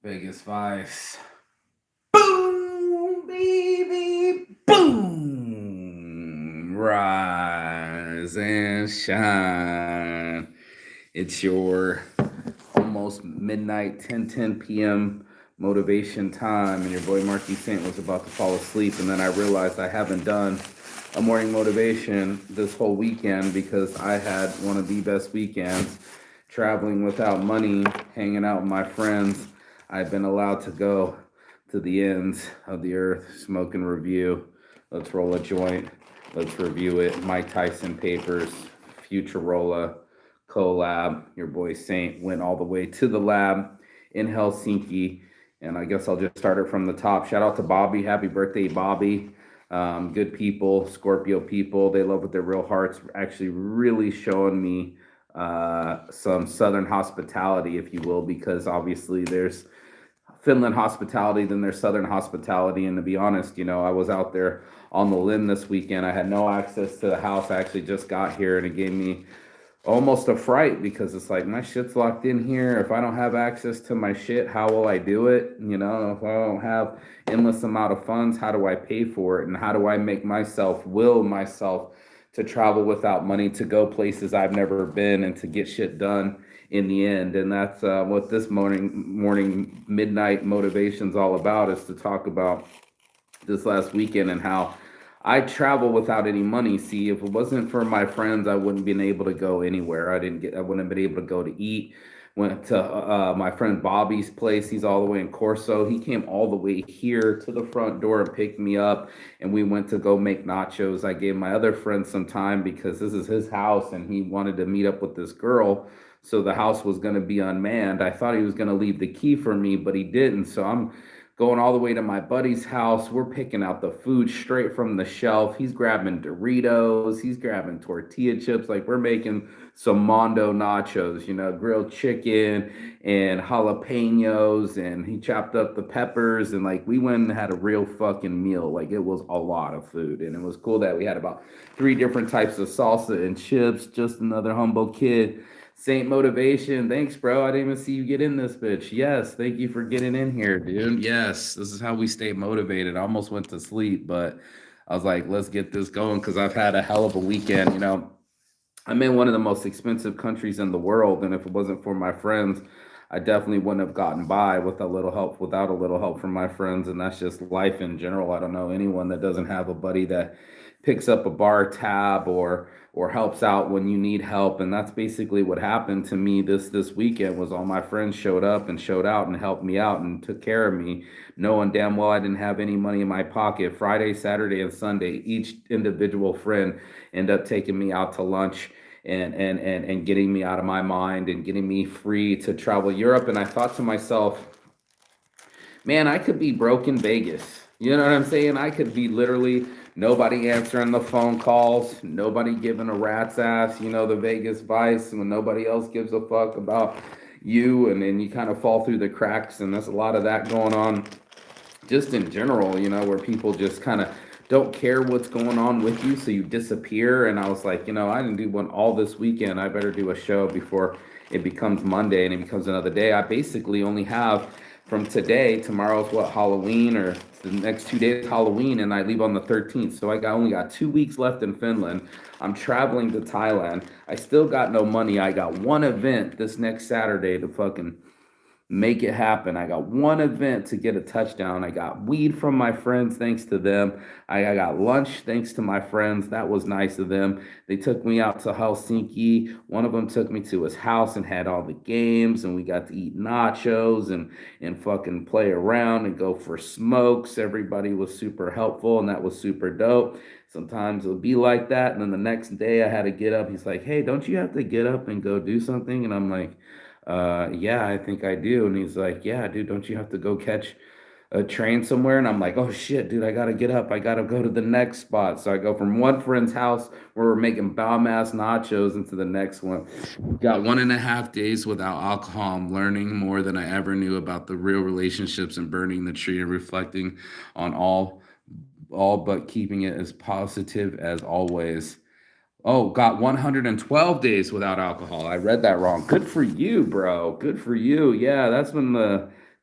Vegas Vice. Boom, baby, boom. Rise and shine. It's your almost midnight, 10 p.m. motivation time, and your boy Marky Saint was about to fall asleep, and then I realized I haven't done a morning motivation this whole weekend because I had one of the best weekends traveling without money, hanging out with my friends. I've been allowed to go to the ends of the earth, smoke and review. Let's roll a joint. Let's review it. Mike Tyson Papers, Futurola collab. Your boy Saint went all the way to the lab in Helsinki. And I guess I'll just start it from the top. Shout out to Bobby. Happy birthday, Bobby. Good people, Scorpio people. They love with their real hearts. Actually, really showing me some Southern hospitality, if you will, because obviously there's Finland hospitality, then there's Southern hospitality. And to be honest, I was out there on the limb this weekend. I had no access to the house. I actually just got here, and it gave me almost a fright because it's like my shit's locked in here. If I don't have access to my shit, how will I do it? If I don't have endless amount of funds, how do I pay for it? And how do I make will myself to travel without money, to go places I've never been, and to get shit done in the end? And that's what this morning midnight motivation's all about, is to talk about this last weekend and how I travel without any money. See, if it wasn't for my friends, I wouldn't been able to go anywhere. I wouldn't have been able to go to eat. Went to my friend Bobby's place. He's all the way in Corso. He came all the way here to the front door and picked me up, and we went to go make nachos. I gave my other friend some time because this is his house, and he wanted to meet up with this girl. So the house was going to be unmanned. I thought he was going to leave the key for me, but he didn't. So I'm going all the way to my buddy's house. We're picking out the food straight from the shelf. He's grabbing Doritos. He's grabbing tortilla chips. Like, we're making some Mondo nachos, grilled chicken and jalapenos. And he chopped up the peppers. And like, we went and had a real fucking meal. Like, it was a lot of food. And it was cool that we had about 3 different types of salsa and chips. Just another humble kid. Saint Motivation, thanks, bro. I didn't even see you get in this bitch. Yes, thank you for getting in here, dude. Yes, this is how we stay motivated. I almost went to sleep, but I was like, let's get this going because I've had a hell of a weekend. I'm in one of the most expensive countries in the world, and if it wasn't for my friends, I definitely wouldn't have gotten by without a little help from my friends, and that's just life in general. I don't know anyone that doesn't have a buddy that picks up a bar tab or helps out when you need help. And that's basically what happened to me this weekend. Was all my friends showed up and showed out and helped me out and took care of me, knowing damn well I didn't have any money in my pocket. Friday, Saturday, and Sunday, each individual friend ended up taking me out to lunch and getting me out of my mind and getting me free to travel Europe. And I thought to myself, man, I could be broke in Vegas. You know what I'm saying? I could be literally nobody answering the phone calls, nobody giving a rat's ass, the Vegas Vice, when nobody else gives a fuck about you. And then you kind of fall through the cracks. And there's a lot of that going on just in general, where people just kind of don't care what's going on with you. So you disappear. And I was like, I didn't do one all this weekend. I better do a show before it becomes Monday and it becomes another day. I basically only have from today, tomorrow's what, Halloween, or the next 2 days Halloween, and I leave on the 13th. So only got 2 weeks left in Finland. I'm traveling to Thailand. I still got no money. I got one event this next Saturday to fucking make it happen. I got one event to get a touchdown. I got weed from my friends, thanks to them. I got lunch, thanks to my friends. That was nice of them. They took me out to Helsinki. One of them took me to his house and had all the games, and we got to eat nachos and fucking play around and go for smokes. Everybody was super helpful, and that was super dope. Sometimes it'll be like that, and then the next day I had to get up. He's like, hey, don't you have to get up and go do something? And I'm like, yeah, I think I do. And he's like, yeah, dude, don't you have to go catch a train somewhere? And I'm like, oh shit, dude, I gotta get up. I gotta go to the next spot. So I go from one friend's house where we're making bomb ass nachos into the next one. Got 1.5 days without alcohol. I'm learning more than I ever knew about the real relationships and burning the tree and reflecting on all but keeping it as positive as always. Oh, got 112 days without alcohol. I read that wrong. Good for you, bro. Good for you. Yeah, that's when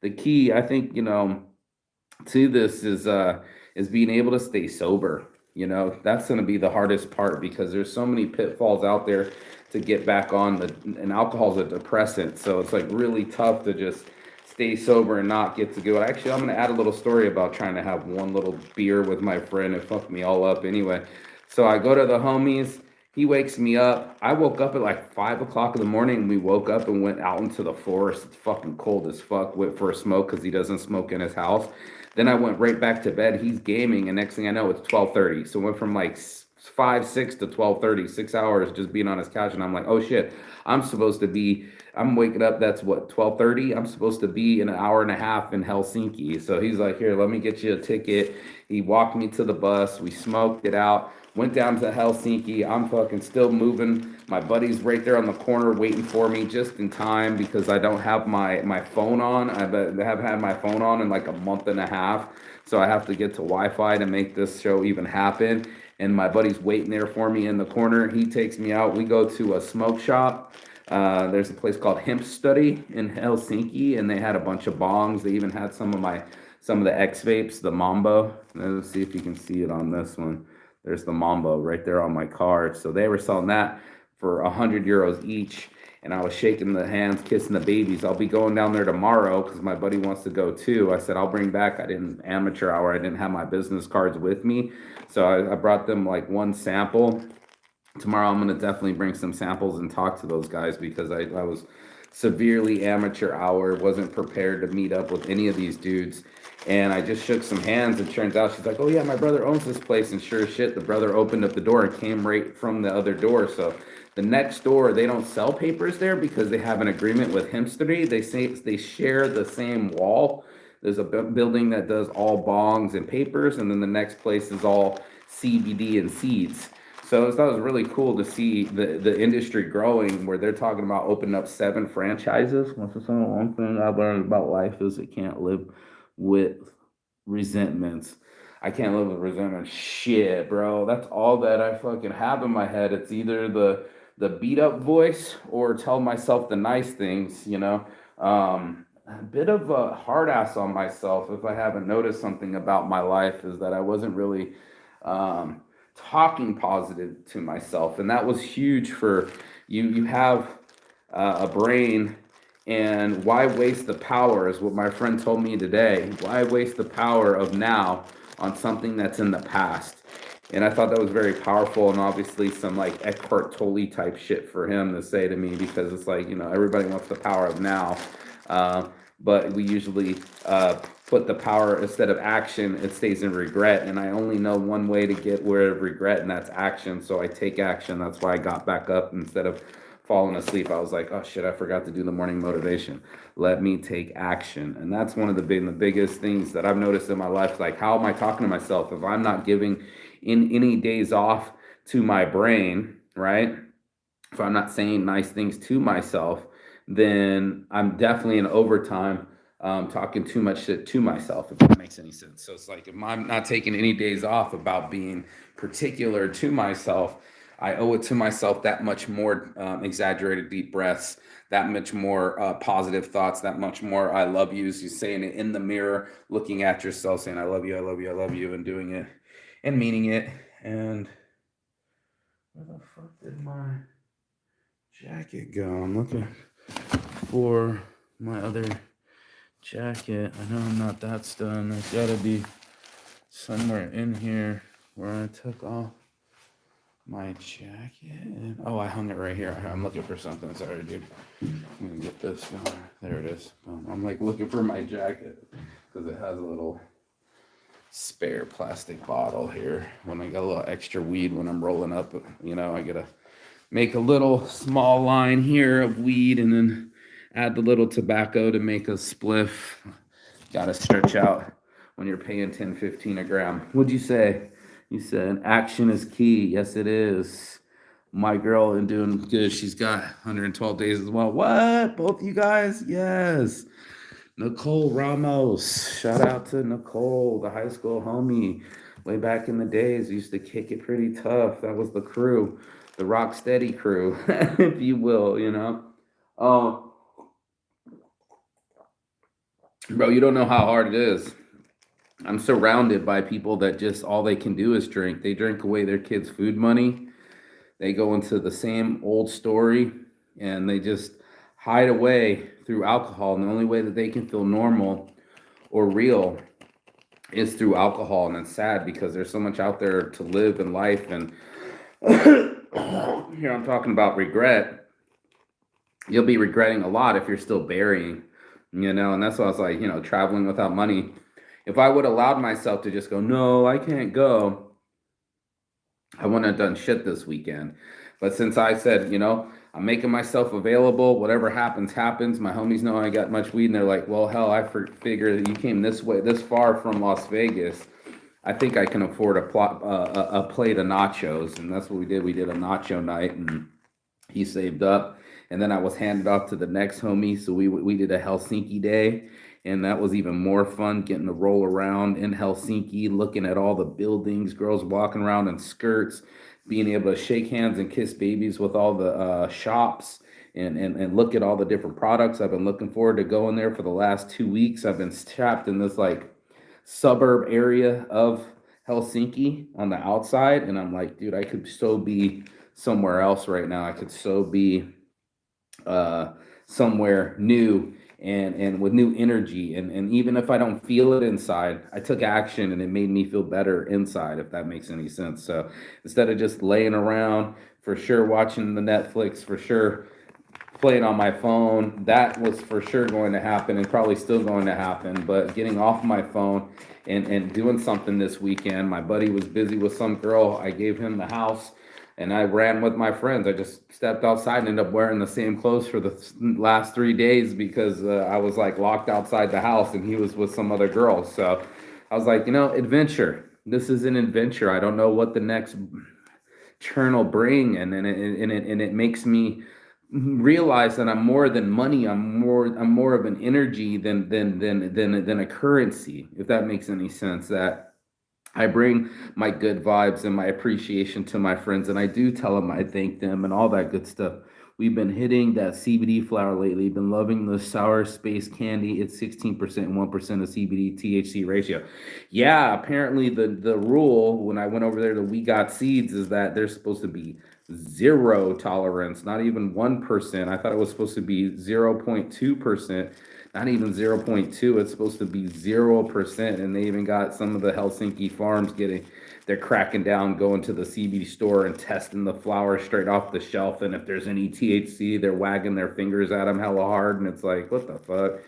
the key, I think, to this is being able to stay sober. That's going to be the hardest part because there's so many pitfalls out there to get back on and alcohol's a depressant, so it's like really tough to just stay sober and not get to go. Actually, I'm going to add a little story about trying to have one little beer with my friend. It fucked me all up anyway. So I go to the homies. He wakes me up. I woke up at like 5 o'clock in the morning, and we woke up and went out into the forest. It's fucking cold as fuck. Went for a smoke because he doesn't smoke in his house. Then I went right back to bed. He's gaming, and next thing I know, it's 12:30. So it went from like 5, 6 to 12:30, 6 hours just being on his couch. And I'm like, oh shit, I'm supposed to be. I'm waking up. That's what, 12:30. I'm supposed to be in an hour and a half in Helsinki. So he's like, here, let me get you a ticket. He walked me to the bus. We smoked it out. Went down to Helsinki. I'm fucking still moving. My buddy's right there on the corner waiting for me just in time because I don't have my phone on. I haven't had my phone on in like a month and a half. So I have to get to Wi-Fi to make this show even happen. And my buddy's waiting there for me in the corner. He takes me out. We go to a smoke shop. There's a place called Hemp Study in Helsinki, and they had a bunch of bongs. They even had some of the X vapes, the Mambo. Let's see if you can see it on this one. There's the Mambo right there on my card. So they were selling that for 100 euros each. And I was shaking the hands, kissing the babies. I'll be going down there tomorrow because my buddy wants to go too. I said, I'll bring back, I didn't amateur hour. I didn't have my business cards with me. So I brought them like one sample. Tomorrow I'm going to definitely bring some samples and talk to those guys because I was severely amateur hour, wasn't prepared to meet up with any of these dudes. And I just shook some hands, and turns out she's like, oh yeah, my brother owns this place. And sure as shit, the brother opened up the door and came right from the other door. So the next door, they don't sell papers there because they have an agreement with Hempsteady. They say they share the same wall. There's a building that does all bongs and papers, and then the next place is all CBD and seeds. So I thought it was really cool to see the industry growing where they're talking about opening up 7 franchises. What's the one thing I've learned about life is it can't live with resentments. I can't live with resentment. Shit, bro. That's all that I fucking have in my head. It's either the beat up voice or tell myself the nice things. A bit of a hard ass on myself if I haven't noticed something about my life is that I wasn't really um talking positive to myself, and that was huge for you. You have a brain, and why waste the power is what my friend told me today. Why waste the power of now on something that's in the past? And I thought that was very powerful, and obviously some like Eckhart Tolle type shit for him to say to me because it's like, everybody wants the power of now, uh, but we usually put the power instead of action, it stays in regret. And I only know one way to get rid of regret, and that's action. So I take action. That's why I got back up instead of falling asleep. I was like, oh shit, I forgot to do the morning motivation. Let me take action. And that's one of the biggest things that I've noticed in my life. Like, how am I talking to myself if I'm not giving in any days off to my brain, right? If I'm not saying nice things to myself, then I'm definitely in overtime talking too much shit to myself, if that makes any sense. So it's like if I'm not taking any days off about being particular to myself, I owe it to myself that much more exaggerated deep breaths, that much more positive thoughts, that much more I love yous. You saying it in the mirror, looking at yourself, saying I love you, I love you, I love you, and doing it and meaning it. And where the fuck did my jacket go? I'm looking for my other jacket. I know I'm not that stunned. There's gotta be somewhere in here where I took off my jacket. Oh, I hung it right here. I'm looking for something. Sorry, dude. I'm gonna get this going. There it is. I'm like looking for my jacket because it has a little spare plastic bottle here. When I got a little extra weed when I'm rolling up, I gotta make a little small line here of weed and then add the little tobacco to make a spliff. Gotta stretch out when you're paying 10-15 a gram. What'd you say? You said action is key. Yes, it is. My girl is doing good. She's got 112 days as well. What? Both you guys? Yes. Nicole Ramos. Shout out to Nicole, the high school homie. Way back in the days, we used to kick it pretty tough. That was the crew, the rock steady crew, if you will, Um, Bro, you don't know how hard it is. I'm surrounded by people that just all they can do is drink. They drink away their kids' food money. They go into the same old story and they just hide away through alcohol. And the only way that they can feel normal or real is through alcohol. And it's sad because there's so much out there to live in life. And here I'm talking about regret. You'll be regretting a lot if you're still burying, and that's why I was like, traveling without money. If I would have allowed myself to just go, no, I can't go, I wouldn't have done shit this weekend. But since I said, I'm making myself available, whatever happens, happens. My homies know I got much weed, and they're like, well, hell, I figure that you came this way, this far from Las Vegas. I think I can afford a plate of nachos, and that's what we did. We did a nacho night, and he saved up, and then I was handed off to the next homie. So we did a Helsinki day, and that was even more fun, getting to roll around in Helsinki, looking at all the buildings, girls walking around in skirts, being able to shake hands and kiss babies with all the shops. And look at all the different products. I've been looking forward to going there for the last 2 weeks. I've been trapped in this like suburb area of Helsinki on the outside, and I'm like, dude, I could so be somewhere else right now. I could so be uh, somewhere new and with new energy. And even if I don't feel it inside, I took action and it made me feel better inside, if that makes any sense. So instead of just laying around, for sure watching the Netflix, for sure playing on my phone, that was for sure going to happen and probably still going to happen. But getting off my phone and doing something this weekend. My buddy was busy with some girl. I gave him the house and I ran with my friends. I just stepped outside and ended up wearing the same clothes for the last 3 days because I was like locked outside the house and he was with some other girl. So I was like, adventure. This is an adventure. I don't know what the next turn will bring, and it makes me realize that I'm more than money. I'm more of an energy than a currency, if that makes any sense. That I bring my good vibes and my appreciation to my friends, and I do tell them I thank them and all that good stuff. We've been hitting that CBD flower lately. Been loving the sour space candy. It's 16% and 1% of CBD THC ratio. Yeah, apparently the rule when I went over there to We Got Seeds is that there's supposed to be zero tolerance, not even 1%. I thought it was supposed to be 0.2%, not even 0.2. It's supposed to be 0%. And they even got some of the Helsinki farms they're cracking down, going to the CBD store and testing the flower straight off the shelf. And if there's any THC, they're wagging their fingers at them hella hard. And it's like, what the fuck?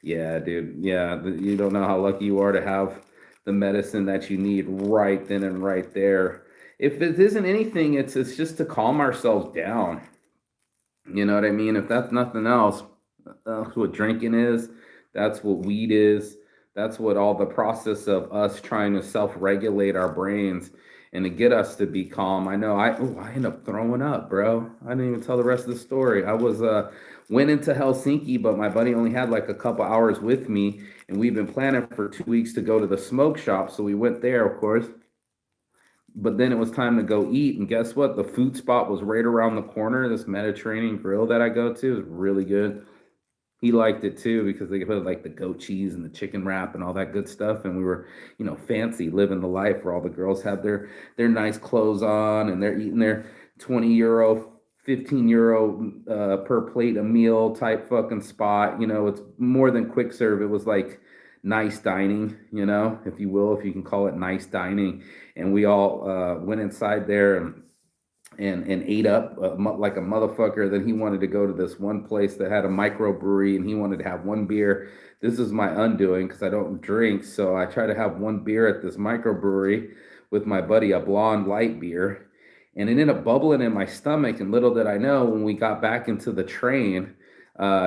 Yeah, dude. Yeah, you don't know how lucky you are to have the medicine that you need right then and right there. If it isn't anything, it's just to calm ourselves down. You know what I mean? If that's nothing else, that's what drinking is. That's what weed is. That's what all the process of us trying to self-regulate our brains and to get us to be calm. I know I end up throwing up, bro. I didn't even tell the rest of the story. I was went into Helsinki, but my buddy only had like a couple hours with me, and we've been planning for 2 weeks to go to the smoke shop. So we went there, of course. But then it was time to go eat, and guess what? The food spot was right around the corner. This Mediterranean grill that I go to is really good. He liked it too because they put like the goat cheese and the chicken wrap and all that good stuff. And we were, fancy living the life where all the girls have their nice clothes on and they're eating their 20 euro, 15 euro per plate a meal type fucking spot. It's more than quick serve. It was like nice dining, if you will, if you can call it nice dining. And we all went inside there and ate up like a motherfucker. Then he wanted to go to this one place that had a microbrewery and he wanted to have one beer. This is my undoing because I don't drink. So I try to have one beer at this microbrewery with my buddy, a blonde light beer. And it ended up bubbling in my stomach. And little did I know, when we got back into the train,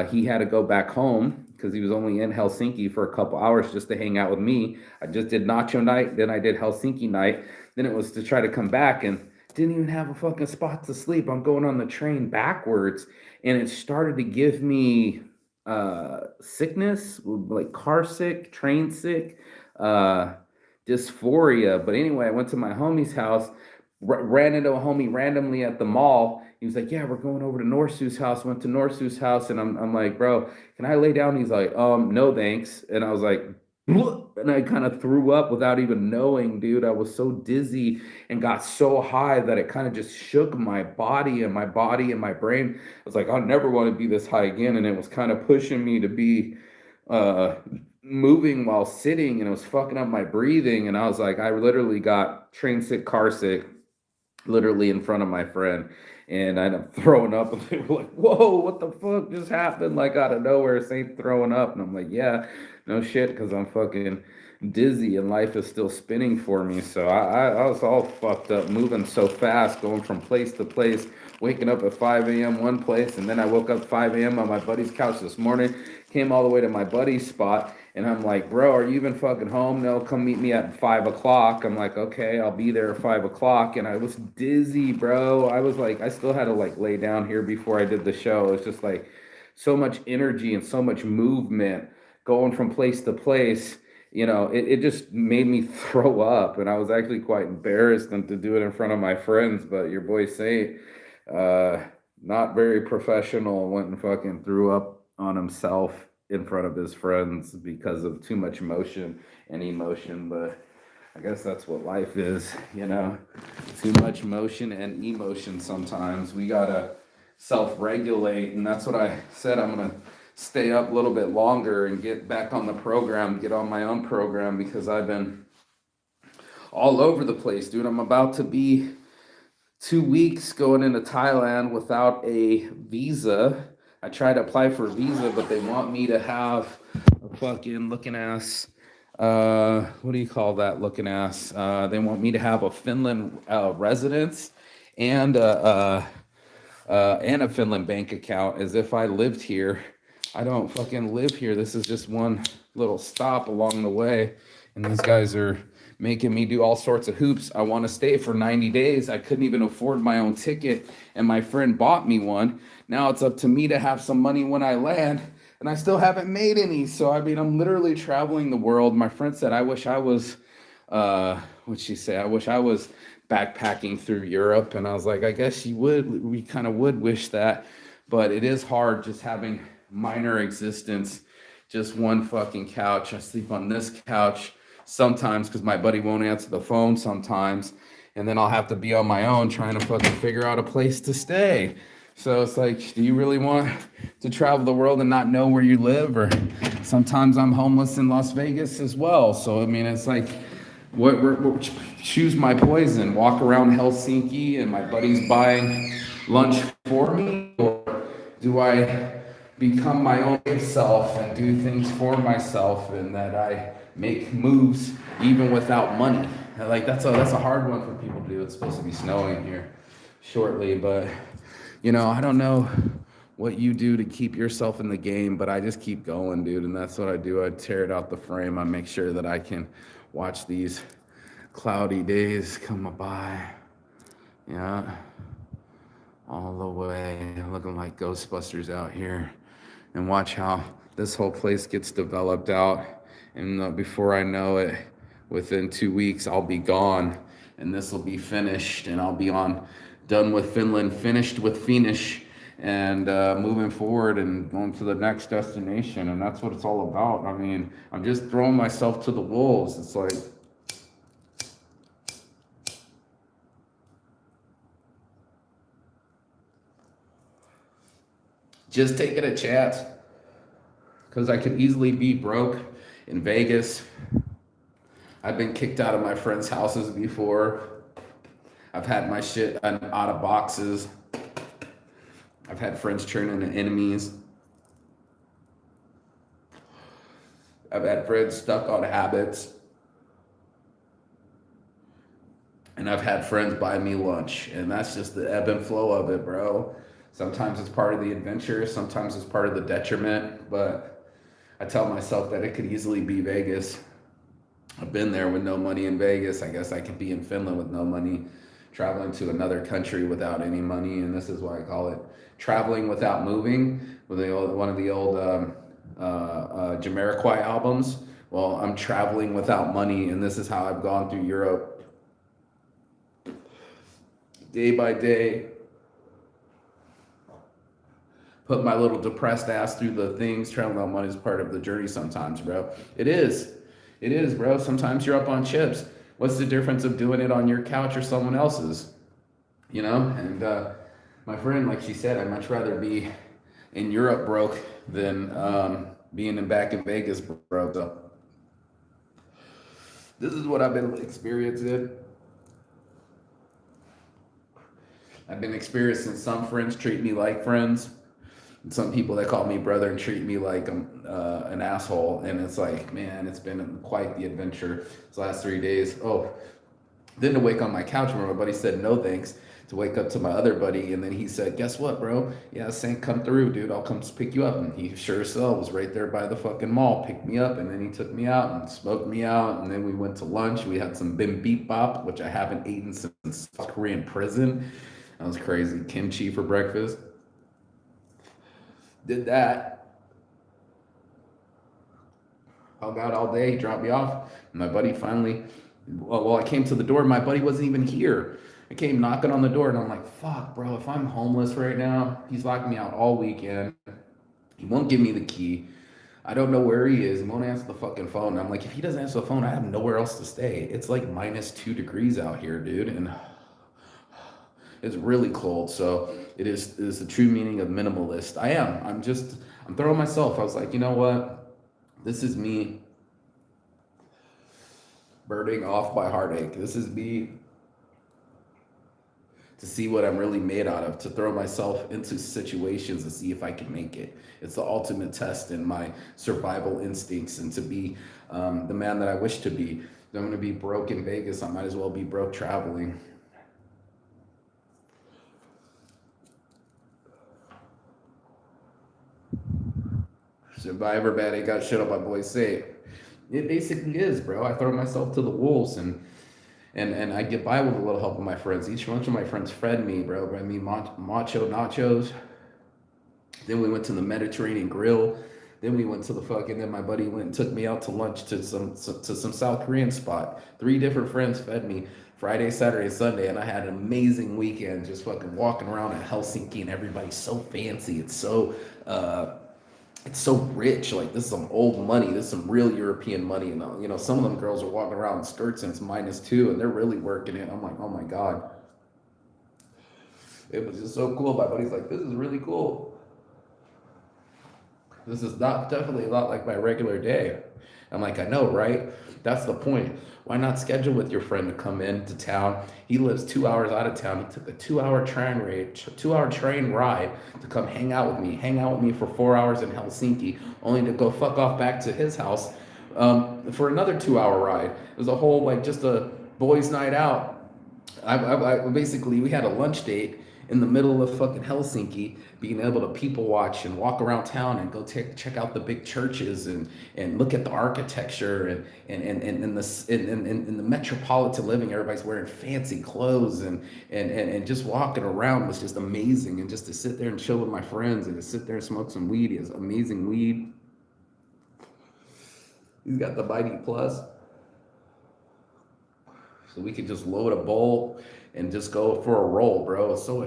he had to go back home because he was only in Helsinki for a couple hours just to hang out with me. I just did nacho night, then I did Helsinki night. Then it was to try to come back and didn't even have a fucking spot to sleep. I'm going on the train backwards, and it started to give me sickness, like car sick, train sick, uh, dysphoria. But anyway, I went to my homie's house. ran into a homie randomly at the mall. He was like, "Yeah, we're going over to Norsu's house." Went to Norsu's house, and I'm like, "Bro, can I lay down?" He's like, no, thanks." And I was like, "Bleh," and I kind of threw up without even knowing, dude. I was so dizzy and got so high that it kind of just shook my body and my brain. I was like, "I never want to be this high again," and it was kind of pushing me to be uh moving while sitting, and it was fucking up my breathing. And I was like, I literally got train sick, car sick, literally in front of my friend, and I ended up throwing up, and they were like, "Whoa, what the fuck just happened?" Like out of nowhere, Saint throwing up, and I'm like, "Yeah, no shit," because I'm fucking dizzy and life is still spinning for me. So I was all fucked up, moving so fast, going from place to place, waking up at 5 a.m. one place, and then I woke up 5 a.m. on my buddy's couch this morning, came all the way to my buddy's spot, and I'm like, "Bro, are you even fucking home?" "No, come meet me at 5 o'clock." I'm like, "Okay, I'll be there at 5 o'clock." And I was dizzy, bro. I was like, I still had to like lay down here before I did the show. It's just like so much energy and so much movement going from place to place. It just made me throw up. And I was actually quite embarrassed and to do it in front of my friends. But your boy Saint, uh, not very professional, went and fucking threw up on himself in front of his friends because of too much motion and emotion. But I guess that's what life is, too much motion and emotion. Sometimes we gotta self-regulate, and that's what I said. I'm gonna stay up a little bit longer and get back on the program, get on my own program, because I've been all over the place, dude. I'm about to be 2 weeks going into Thailand without a visa. I tried to apply for a visa, but they want me to have a fucking looking ass. What do you call that looking ass? They want me to have a Finland residence and and a Finland bank account, as if I lived here. I don't fucking live here. This is just one little stop along the way, and these guys are making me do all sorts of hoops. I want to stay for 90 days. I couldn't even afford my own ticket, and my friend bought me one. Now it's up to me to have some money when I land, and I still haven't made any. So I mean, I'm literally traveling the world. My friend said, "I wish I was," what'd she say? "I wish I was backpacking through Europe." And I was like, I guess you would. We kind of would wish that, but it is hard just having minor existence, just one fucking couch. I sleep on this couch sometimes because my buddy won't answer the phone sometimes, and then I'll have to be on my own trying to fucking figure out a place to stay. So it's like, do you really want to travel the world and not know where you live? Or sometimes I'm homeless in Las Vegas as well. So I mean, it's like, choose my poison. Walk around Helsinki and my buddy's buying lunch for me, or do I become my own self and do things for myself, and that I make moves even without money? Like that's a hard one for people to do. It's supposed to be snowing here shortly, but I don't know what you do to keep yourself in the game, but I just keep going, dude, and that's what I do. I tear it out the frame. I make sure that I can watch these cloudy days come by. Yeah, all the way, looking like Ghostbusters out here, and watch how this whole place gets developed out. And before I know it, within 2 weeks, I'll be gone, and this will be finished, and I'll be done with Finland, finished with Finnish, and moving forward and going to the next destination. And that's what it's all about. I mean, I'm just throwing myself to the wolves. It's like, just taking a chance, because I could easily be broke in Vegas. I've been kicked out of my friends' houses before. I've had my shit out of boxes. I've had friends turn into enemies. I've had friends stuck on habits. And I've had friends buy me lunch. And that's just the ebb and flow of it, bro. Sometimes it's part of the adventure. Sometimes it's part of the detriment. But I tell myself that it could easily be Vegas. I've been there with no money in Vegas. I guess I could be in Finland with no money, traveling to another country without any money. And this is why I call it traveling without moving, with one of the old Jamiroquai albums. Well, I'm traveling without money, and this is how I've gone through Europe. day by day, put my little depressed ass through the things. Traveling without money is part of the journey sometimes, bro. It is. It is, bro. Sometimes you're up on chips. What's the difference of doing it on your couch or someone else's? You know? And my friend, like she said, I'd much rather be in Europe broke than being back in Vegas broke. So this is what I've been experiencing. I've been experiencing some friends treat me like friends, and some people that call me brother and treat me like I'm an asshole. And it's like, man, it's been quite the adventure these last 3 days. Oh, then to wake on my couch where my buddy said no thanks, to wake up to my other buddy, and then he said, guess what, bro? Yeah, Saint, come through, dude. I'll come pick you up. And he sure as hell was right there by the fucking mall, picked me up, and then he took me out and smoked me out. And then we went to lunch. We had some bibimbap, which I haven't eaten since South Korean prison. That was crazy. Kimchi for breakfast. Did that. Hung out all day. He dropped me off. And my buddy finally, well, I came to the door. My buddy wasn't even here. I came knocking on the door, and I'm like, fuck, bro, if I'm homeless right now, he's locking me out all weekend. He won't give me the key. I don't know where he is. He won't answer the fucking phone. And I'm like, if he doesn't answer the phone, I have nowhere else to stay. It's like -2 degrees out here, dude. And it's really cold. So it is the true meaning of minimalist. I'm throwing myself. I was like, you know what? This is me burning off my heartache. This is me to see what I'm really made out of, to throw myself into situations to see if I can make it. It's the ultimate test in my survival instincts, and to be the man that I wish to be. If I'm going to be broke in Vegas, I might as well be broke traveling. Survivor bad, ain't got shit on my boy say. It basically is, bro. I throw myself to the wolves, and I get by with a little help of my friends. Each bunch of my friends fed me, bro. I mean, macho nachos. Then we went to the Mediterranean Grill. Then we went to the fucking. Then my buddy went and took me out to lunch to some South Korean spot. 3 different friends fed me Friday, Saturday, Sunday, and I had an amazing weekend. Just fucking walking around in Helsinki, and everybody's so fancy. It's so rich. Like, this is some old money. This is some real European money. And you know, some of them girls are walking around in skirts and it's -2, and they're really working it. I'm like, oh my god, it was just so cool. My buddy's like, this is really cool. This is not definitely a lot like my regular day. I'm like, I know, right? That's the point. Why not schedule with your friend to come into town? He lives 2 hours out of town. He took a 2 hour train ride to come hang out with me for 4 hours in Helsinki, only to go fuck off back to his house for another 2 hour ride. It was a whole, like, just a boys' night out. Basically, we had a lunch date in the middle of fucking Helsinki, being able to people watch and walk around town and go check out the big churches and look at the architecture and the metropolitan living. Everybody's wearing fancy clothes and just walking around was just amazing. And just to sit there and chill with my friends and to sit there and smoke some weed. He has amazing weed. He's got the Mighty Plus. So we could just load a bowl and just go for a roll, bro. It's so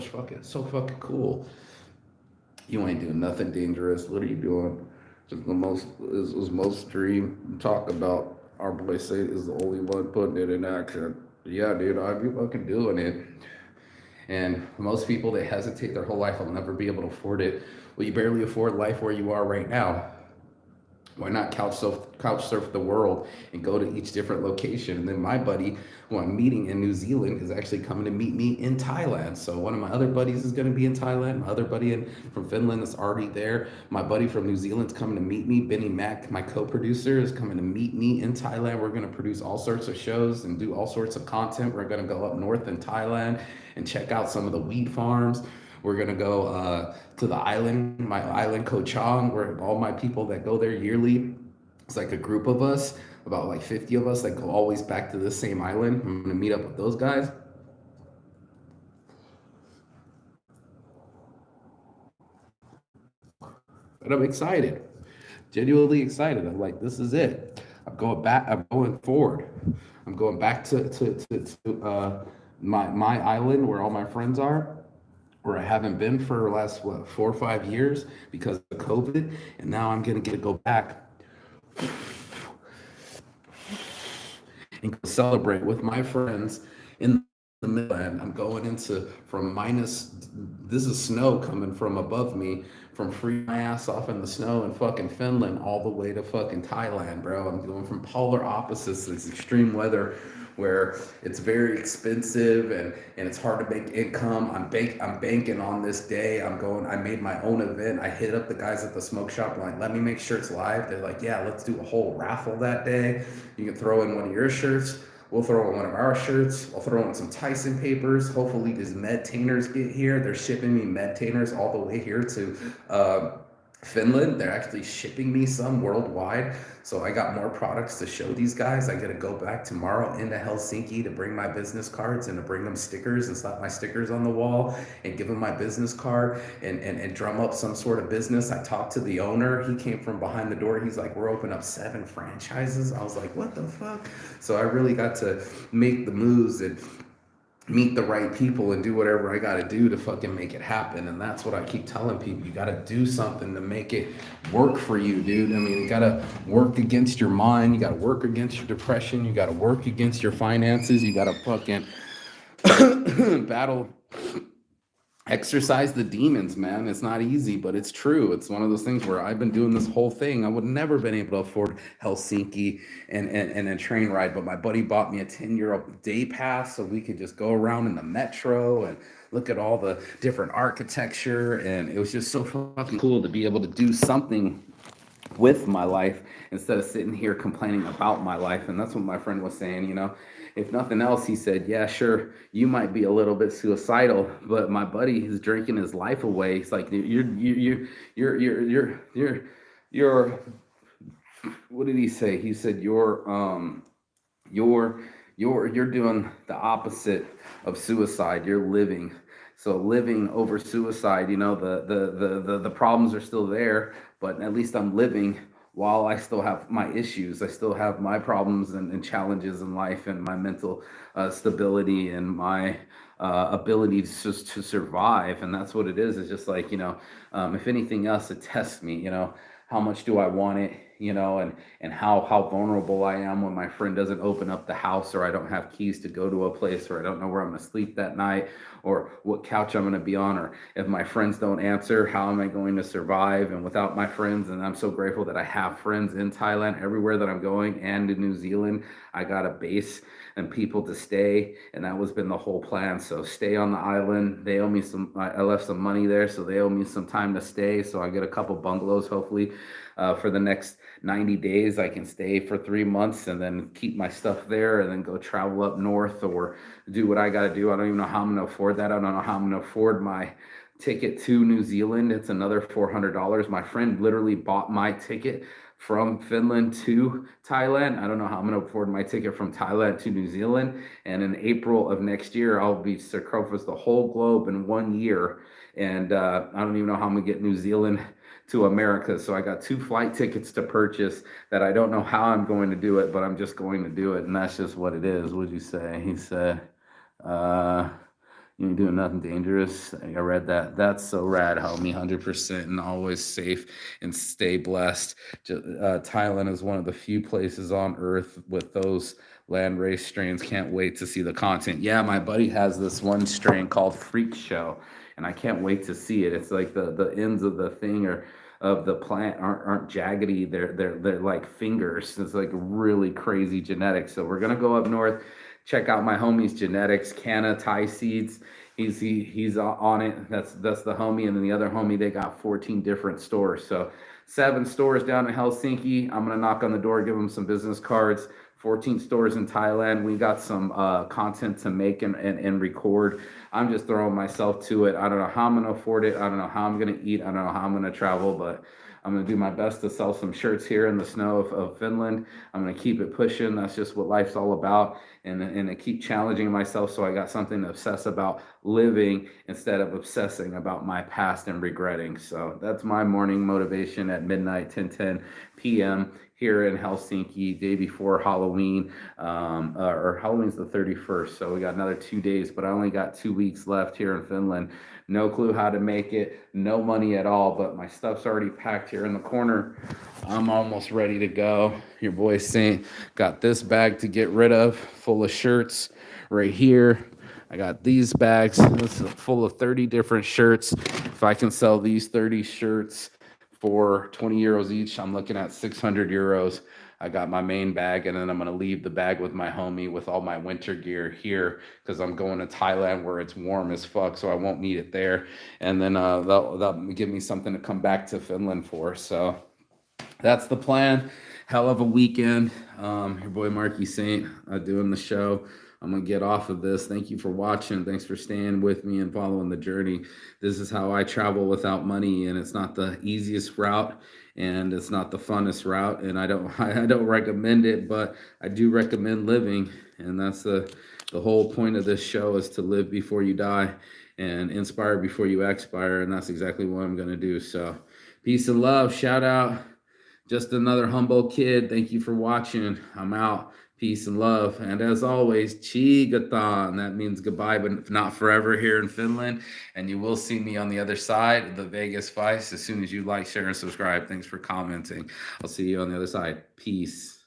fucking cool. You ain't doing nothing dangerous. What are you doing? Just the most dream talk about. Our boy say is the only one putting it in action. Yeah, dude, I'd be fucking doing it. And most people, they hesitate their whole life. I'll never be able to afford it. Well, you barely afford life where you are right now. Why not couch surf the world and go to each different location? And then my buddy, who I'm meeting in New Zealand, is actually coming to meet me in Thailand. So one of my other buddies is going to be in Thailand. My other buddy from Finland is already there. My buddy from New Zealand's coming to meet me. Benny Mac, my co-producer, is coming to meet me in Thailand. We're going to produce all sorts of shows and do all sorts of content. We're going to go up north in Thailand and check out some of the weed farms. We're gonna go to the island, my island, Koh Chang, where all my people that go there yearly. It's like a group of us, about like 50 of us that go always back to the same island. I'm gonna meet up with those guys. And I'm excited, genuinely excited. I'm like, this is it. I'm going back. I'm going forward. I'm going back to my island where all my friends are, where I haven't been for the last, what, 4 or 5 years because of COVID, and now I'm gonna get to go back and go celebrate with my friends in the Midland. I'm going into from minus, this is snow coming from above me, from free my ass off in the snow in fucking Finland all the way to fucking Thailand, bro. I'm going from polar opposites, this extreme weather where it's very expensive and it's hard to make income. I'm banking on this day. I made my own event. I hit up the guys at the smoke shop like, let me make shirts live. They're like, yeah, let's do a whole raffle that day. You can throw in one of your shirts. We'll throw in one of our shirts. I'll throw in some Tyson papers. Hopefully these medtainers get here. They're shipping me medtainers all the way here to Finland. They're actually shipping me some worldwide. So I got more products to show these guys. I got to go back tomorrow into Helsinki to bring my business cards and to bring them stickers and slap my stickers on the wall and give them my business card and drum up some sort of business. I talked to the owner. He came from behind the door. He's like, we're opening up 7 franchises. I was like, what the fuck? So I really got to make the moves and meet the right people and do whatever I got to do to fucking make it happen. And that's what I keep telling people. You got to do something to make it work for you, dude. I mean, you got to work against your mind. You got to work against your depression. You got to work against your finances. You got to fucking battle, exercise the demons, man. It's not easy, but it's true. It's one of those things where I've been doing this whole thing. I would never been able to afford Helsinki and a train ride, but my buddy bought me a 10-euro day pass so we could just go around in the metro and look at all the different architecture. And it was just so fucking cool to be able to do something with my life instead of sitting here complaining about my life. And that's what my friend was saying, if nothing else, he said, yeah, sure, you might be a little bit suicidal, but my buddy is drinking his life away. He's like, you're what did he say? He said, you're you're doing the opposite of suicide. You're living. So living over suicide, the problems are still there, but at least I'm living while I still have my issues. I still have my problems and challenges in life and my mental stability and my ability to survive. And that's what it is. It's just like, if anything else, it tests me, how much do I want it, and how vulnerable I am when my friend doesn't open up the house, or I don't have keys to go to a place, or I don't know where I'm going to sleep that night, or what couch I'm going to be on, or if my friends don't answer, how am I going to survive? And without my friends, and I'm so grateful that I have friends in Thailand everywhere that I'm going, and in New Zealand, I got a base and people to stay, and that was been the whole plan. So stay on the island. They owe me I left some money there, so they owe me some time to stay. So I get a couple bungalows, hopefully, for the next 90 days. I can stay for 3 months and then keep my stuff there and then go travel up north or do what I got to do. I don't even know how I'm going to afford that. I don't know how I'm going to afford my ticket to New Zealand. It's another $400. My friend literally bought my ticket from Finland to Thailand. I don't know how I'm going to afford my ticket from Thailand to New Zealand. And in April of next year, I'll be circumferenced the whole globe in 1 year. And I don't even know how I'm going to get New Zealand to America. So I got 2 flight tickets to purchase that I don't know how I'm going to do it, but I'm just going to do it. And that's just what it is. What'd you say? He said, you ain't doing nothing dangerous. I read that. That's so rad, homie. 100% and always safe and stay blessed. Thailand is one of the few places on earth with those land race strains. Can't wait to see the content. Yeah, my buddy has this one strain called Freak Show, and I can't wait to see it. It's like the ends of the thing or of the plant aren't jaggedy. They're like fingers. It's like really crazy genetics. So we're gonna go up north, check out my homie's genetics, Canna Thai Seeds. He's on it. That's the homie, and then the other homie, they got 14 different stores. So 7 stores down in Helsinki. I'm gonna knock on the door, give them some business cards. 14 stores in Thailand. We got some content to make and record. I'm just throwing myself to it. I don't know how I'm gonna afford it. I don't know how I'm gonna eat. I don't know how I'm gonna travel, but I'm going to do my best to sell some shirts here in the snow of Finland. I'm going to keep it pushing. That's just what life's all about. And I keep challenging myself so I got something to obsess about living instead of obsessing about my past and regretting. So that's my morning motivation at midnight, 10:10 p.m. here in Helsinki, day before Halloween, or Halloween's the 31st. So we got another 2 days, but I only got 2 weeks left here in Finland. No clue how to make it, no money at all, but my stuff's already packed here in the corner. I'm almost ready to go. Your boy Saint got this bag to get rid of, full of shirts right here. I got these bags. This is full of 30 different shirts. If I can sell these 30 shirts for 20 euros each, I'm looking at 600 euros. I got my main bag, and then I'm gonna leave the bag with my homie with all my winter gear here because I'm going to Thailand where it's warm as fuck, so I won't need it there. And then that'll give me something to come back to Finland for. So that's the plan. Hell of a weekend. Your boy Marky Saint doing the show. I'm gonna get off of this. Thank you for watching. Thanks for staying with me and following the journey. This is how I travel without money, and it's not the easiest route, and it's not the funnest route, and I don't recommend it, but I do recommend living, and that's the whole point of this show, is to live before you die and inspire before you expire, and that's exactly what I'm gonna do. So peace and love. Shout out. Just another humble kid. Thank you for watching. I'm out. Peace and love. And as always, Chigathon. That means goodbye, but not forever here in Finland. And you will see me on the other side of the Vegas Vice as soon as you like, share, and subscribe. Thanks for commenting. I'll see you on the other side. Peace.